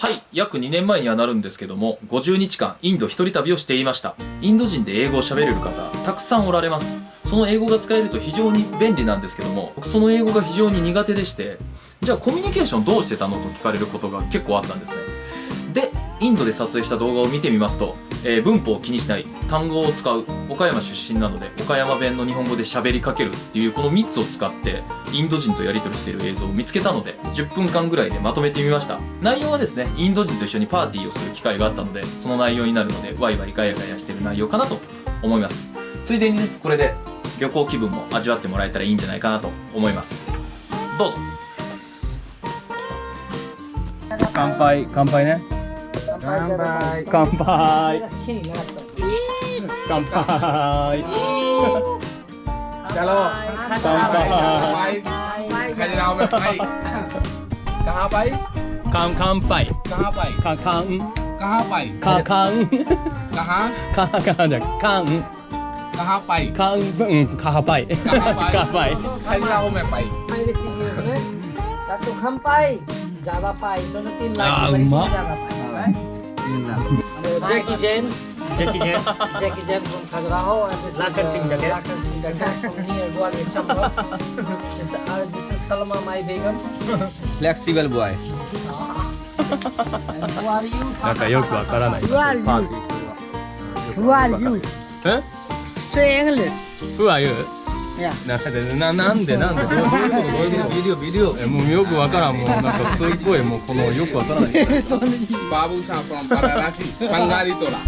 はい、約2年前にはなるんですけども、50日間インド一人旅をしていました。インド人で英語を喋れる方、たくさんおられます。その英語が使えると非常に便利なんですけども、僕その英語が非常に苦手でして、じゃあコミュニケーションどうしてたのと聞かれることが結構あったんですね。で、インドで撮影した動画を見てみますと、文法を気にしない、単語を使う、岡山出身なので岡山弁の日本語で喋りかけるっていうこの3つを使ってインド人とやり取りしている映像を見つけたので10分間ぐらいでまとめてみました。内容はですね、インド人と一緒にパーティーをする機会があったのでその内容になるのでワイワイガヤガヤしてる内容かなと思います。ついでにね、これで旅行気分も味わってもらえたらいいんじゃないかなと思います。どうぞ。乾杯、乾杯ね。乾杯。乾杯。乾杯。Chalo.乾杯。Khai nào mày bay? Cá bay. 乾杯。 Cá bay. かかん。 Cá bay. かかん。 Cá há. かかんじゃかん。 Cá bay. かんうんかぱい。かぱい。 Khai nào mày bay? May receive में satu kampai, ज्यादा पाई, दोनों तीन लाख Ah, रुपए mak. ज्यादा पाई, Jackie Chan, ジャッキーね。 Jackie Chan from Khajuraho, and this Lakan Singh Jacket. Lakan Singh Jacket from near Gwalior Chambal. This is Salma, my Begum. Flexible boy. And who are you? なんかよくわからない。 Who are you? Who are you? え Say English. Who are you? Yeah. なんでどういうことビデオ。もうよくわからん。もうなんかすっごいもうこのよくわからない。 Babu sa from Pararasi. Bangali tola.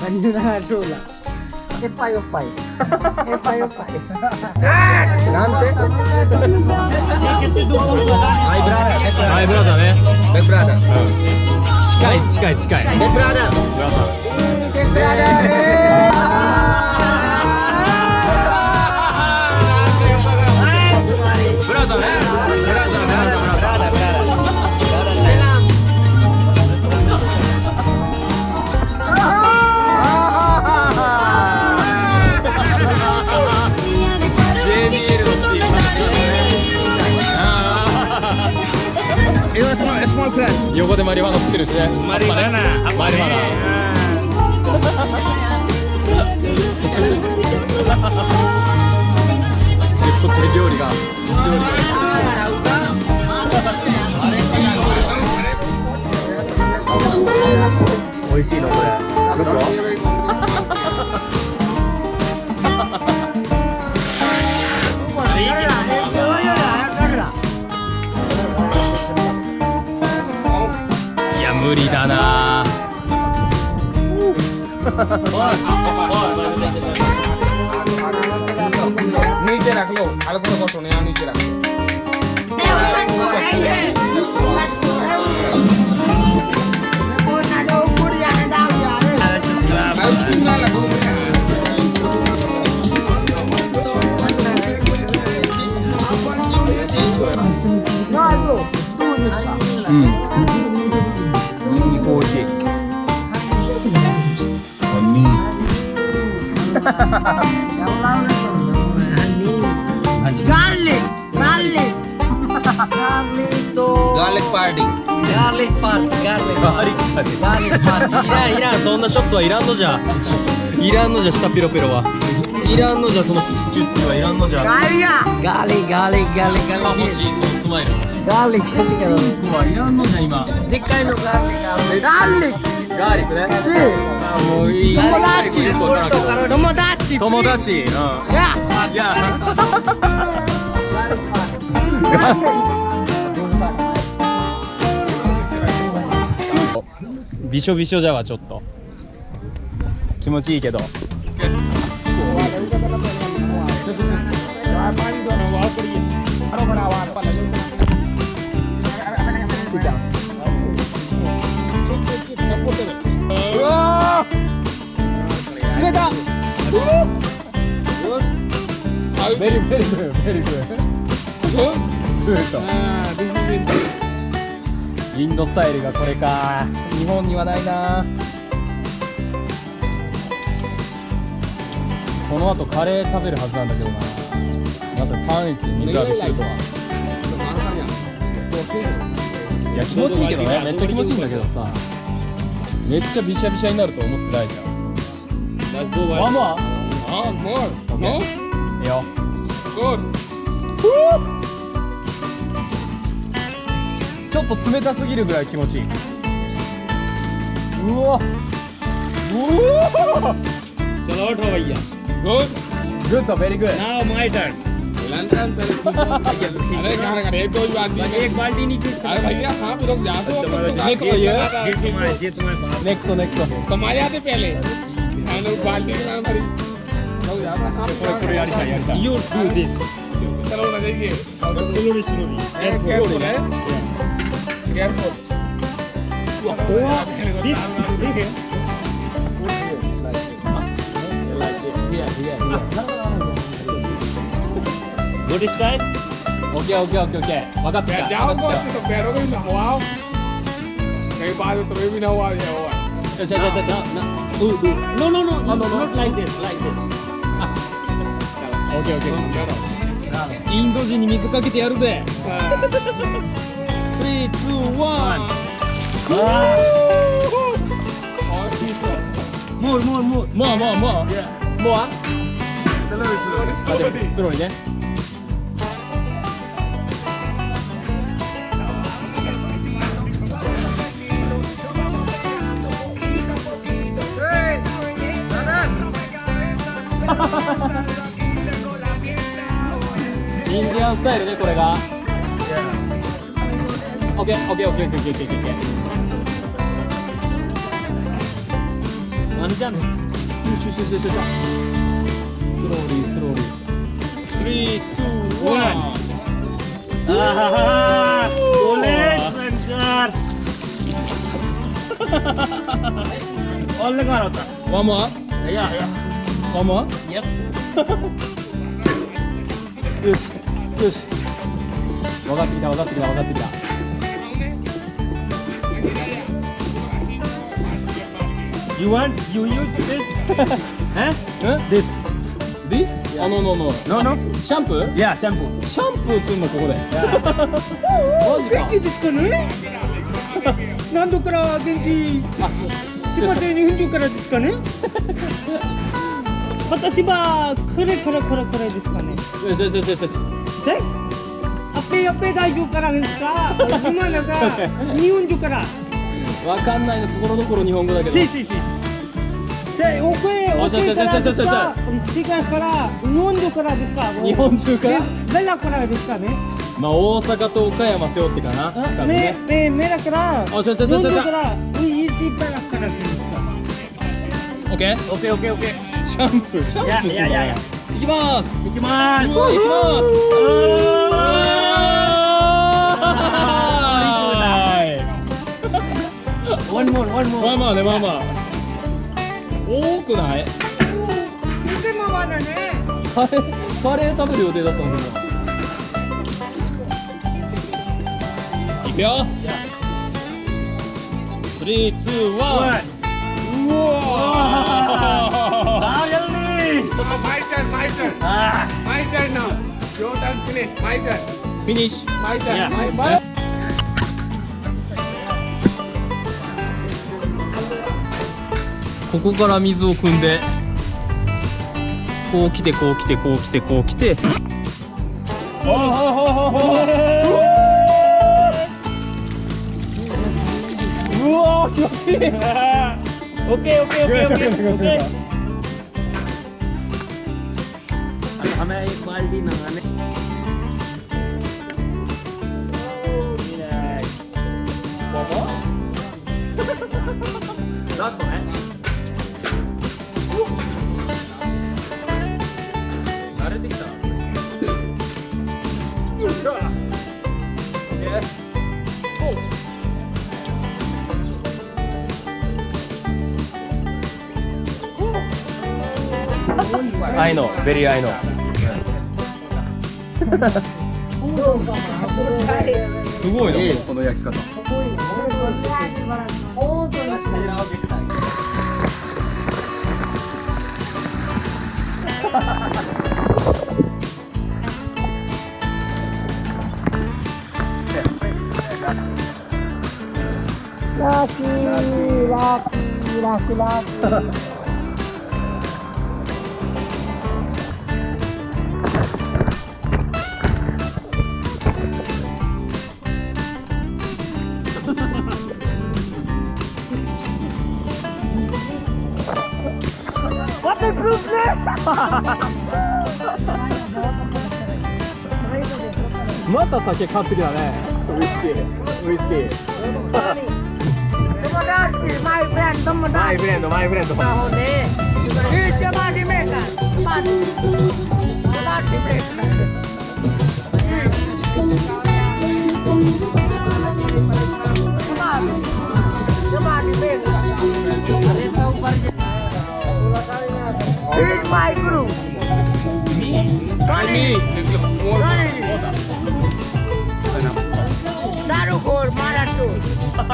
Manila Tola. Epai opai. Epai opai. なんで？My brother. マイブラザーね。 My brother. 近い近い近い。 My brother. ブラザーね。ブラザー。Small friend. 横でマリファナ吸ってるしね。マリファナ。マリファナ。こっちで料理が。美味しいのこれ。どこ？いや無理だな。नीचे रख लो अलग को सुने नीचे रख लो चूना लगो Garlic, garlic, garlic to Garlic party. garlic party, garlic party. いらんそんなショットはいらんのじゃ。いらんのじゃ下ピロピロは。いらんのじゃそのチュッチュはいらんのじゃ。 Garlic, garlic, garlic, 欲 garlic. しいそのスマイル。 Garlic, garlic. うわいらんのじゃ今。でっかいの garlic, garlic. ガーリックね。もういい。友達。友達。うん。Ya. いや。びしょびしょじゃわちょっと。気持ちいいけど。うわー。滑った。ベリーグーベリーグー。インドスタイルがこれか。日本にはないな。この後カレー食べるはずなんだけどな。またパンイチ水浴びするとは。いや気持ちいいけどね、めっちゃ気持ちいいんだけどさ、めっちゃビシャビシャになると思ってないじゃん。ワンモア。Oh, more. No? いいよ。 Of course. ちょっと冷たすぎるぐらい気持ちいい。うわ。चलो उठो भैया। Good. Good, very good. Now my turn। London अरे गाना गाना एक कोई बात नहीं एक बाल्टी नीचे से अरे भैया हाँ भी लोग जाते हो Next ये ये तुम्हारे पास next next कमाए जाते पहले खाने बाल्टी के नाम पर लोग जाते हैं you do this चलो ना देखिए slowly slowly केयरफुल है केयरफुल this देखिए good style OK OK OK OK 分かってきた。 जाओ 分かってきतो पैरों में ना हुआ कहीं बाद में तुम्हें भी ना हुआ ये हुआ no no no no not like this like this OK OK インド人に水かけてやるぜ3、2、1 more more more まあまあまあ。もうあ。スローリースローにね。インディアンスタイルねこれが。オッケーオッケーオッケーオッケーオッケーオッケーオッケー。ワンジャン。シュシュシュシュシュ。スローリースローリー。3、2、1。boleh sebentar oleh kau tak One more? ya ya One more? yep よしよし。分かってきた分かってきた分かってきた。you want you use this huh This? This? No no no. no no シャンプー？ ya shampoo シャンプーすんのここで。マジか。元気ですかね何度から元気すいません日本中からですかね私はこれからですかねよしよしよしよし。せアペ大丈夫からですか今なんか日本中からわかんないのところどころ日本語だけど。せお声からですか世界から日本中からですか日本中から？メラからですかねまあ大阪と岡山背負ってかな。多分ね。メラからそうそうそうそう日本中からイージーメラからですかオッケー。 oke oke oke シャンプー。シャンプーすんの。 ya ya ya いきます。 行きますうわ行きます。ワンモアまあまあねまあまあ。多くない？見てもまだねカレー食べる予定だったのに。いくよ。3、2、1。うわah yang ni my turn now your turn finish my turn フィニッシュ。 my turn Yeah. my ここから水を汲んでこう来てこう来てこう来てこう来て。うわー気持ちいい。 oke oke oke oke oke हमें एक बाल्टी नहानेラストね。慣れてきた。よっしゃ。オッケー。ゴー。I know, very I know. すごいな、この焼き方。また酒買ってきたね。ウイスキー。ウイスキー。マイブレンド、マイブレンド。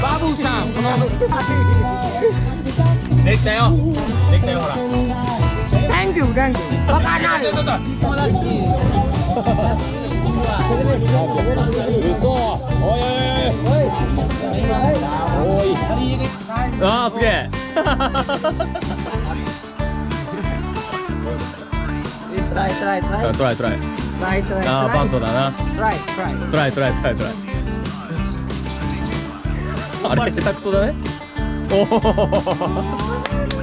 Babu Sam. できたよ。できたよ、ほら。Thank you. Bakanan. 嘘。おい。ああ、すげえ。トライ。ああ、バントだな。トライ。あれ、下手くそだね。おお。